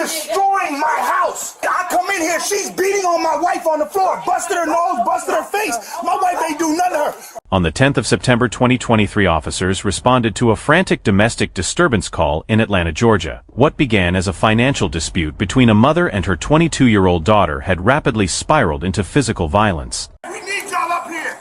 destroying my house. I come in here, she's beating on my wife on the floor, busted her nose, busted her face. My wife ain't do nothing to her. On the 10th of September 2023, officers responded to a frantic domestic disturbance call in Atlanta, Georgia. What began as a financial dispute between a mother and her 22-year-old daughter had rapidly spiraled into physical violence. We need y'all up here.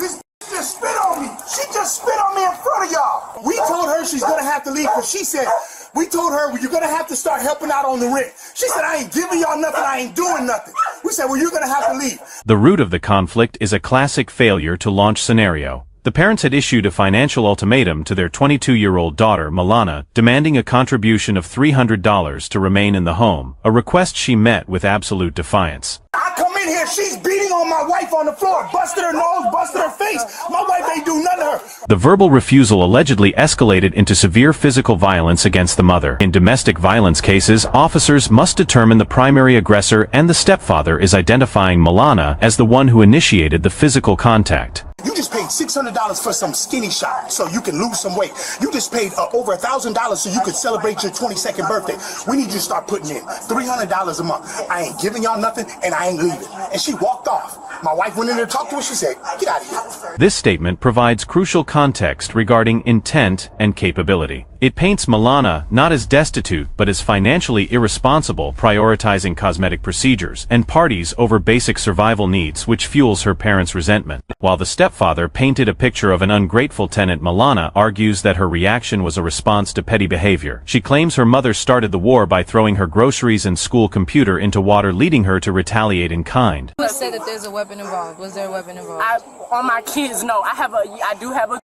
This just spit on me. She just spit on me in front of y'all. We told her she's gonna have to leave because she said, we told her, well, you're gonna have to start helping out on the rent. She said, I ain't giving y'all nothing, I ain't doing nothing. We said, well, you're gonna have to leave. The root of the conflict is a classic failure to launch scenario. The parents had issued a financial ultimatum to their 22-year-old daughter, Milana, demanding a contribution of $300 to remain in the home, a request she met with absolute defiance. I come in here, she's beating on my wife on the floor, busted her nose, busted her face. My wife ain't do nothing to her. The verbal refusal allegedly escalated into severe physical violence against the mother. In domestic violence cases, officers must determine the primary aggressor, and the stepfather is identifying Milana as the one who initiated the physical contact. You just paid $600 for some skinny shot so you can lose some weight. You just paid over $1,000 so you could celebrate your 22nd birthday. We need you to start putting in $300 a month. I ain't giving y'all nothing and I ain't leaving. And she walked off. My wife went in there to talk to her. She said, get out of here. This statement provides crucial context regarding intent and capability. It paints Milana not as destitute but as financially irresponsible, prioritizing cosmetic procedures and parties over basic survival needs, which fuels her parents' resentment. While the stepfather painted a picture of an ungrateful tenant, Milana argues that her reaction was a response to petty behavior. She claims her mother started the war by throwing her groceries and school computer into water, leading her to retaliate in kind. Who said that there's a weapon involved? Was there a weapon involved? On my kids, no. I do have a.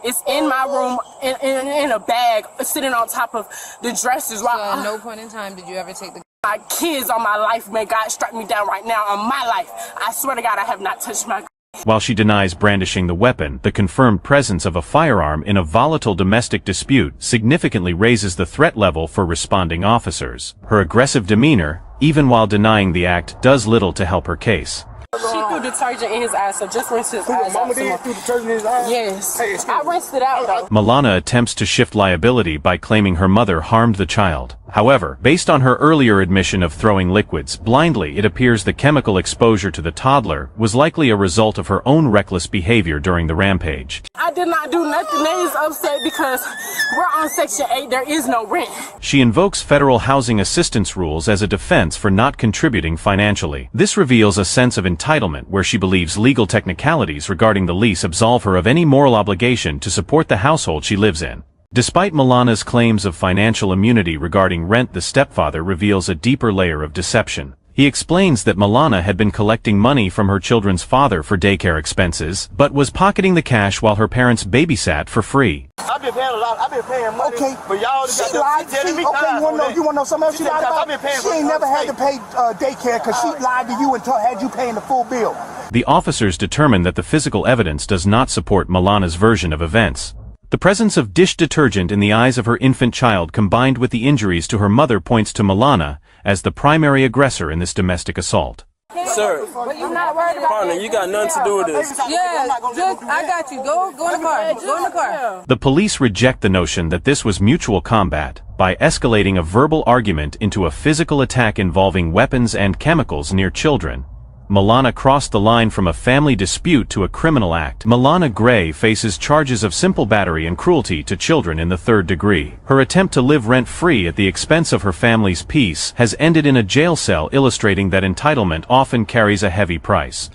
It's in my room in a bag, sitting on top of the dressers. So at no point in time did you ever take the... My kids on my life, may God strike me down right now on my life. I swear to God, I have not touched my... While she denies brandishing the weapon, the confirmed presence of a firearm in a volatile domestic dispute significantly raises the threat level for responding officers. Her aggressive demeanor, even while denying the act, does little to help her case. She threw detergent in his eyes, so just rinse his eyes out. Threw detergent in his eyes? Yes. I rinsed it out, though. Milana attempts to shift liability by claiming her mother harmed the child. However, based on her earlier admission of throwing liquids blindly, it appears the chemical exposure to the toddler was likely a result of her own reckless behavior during the rampage. I did not do nothing. They is upset because we're on Section 8. There is no rent. She invokes federal housing assistance rules as a defense for not contributing financially. This reveals a sense of entitlement where she believes legal technicalities regarding the lease absolve her of any moral obligation to support the household she lives in. Despite Milana's claims of financial immunity regarding rent, the stepfather reveals a deeper layer of deception. He explains that Milana had been collecting money from her children's father for daycare expenses, but was pocketing the cash while her parents babysat for free. I've been paying a lot. I've been paying money. Okay, but y'all she lied. You want to know something else she lied about? She ain't never had to pay daycare because she lied to you and had you paying the full bill. The officers determined that the physical evidence does not support Milana's version of events. The presence of dish detergent in the eyes of her infant child combined with the injuries to her mother points to Milana as the primary aggressor in this domestic assault. Sir, partner, you got nothing to do with this. Yeah, I got you. Go in the car. Go in the car. The police reject the notion that this was mutual combat by escalating a verbal argument into a physical attack involving weapons and chemicals near children. Milana crossed the line from a family dispute to a criminal act. Milana Gray faces charges of simple battery and cruelty to children in the 3rd degree. Her attempt to live rent-free at the expense of her family's peace has ended in a jail cell, illustrating that entitlement often carries a heavy price.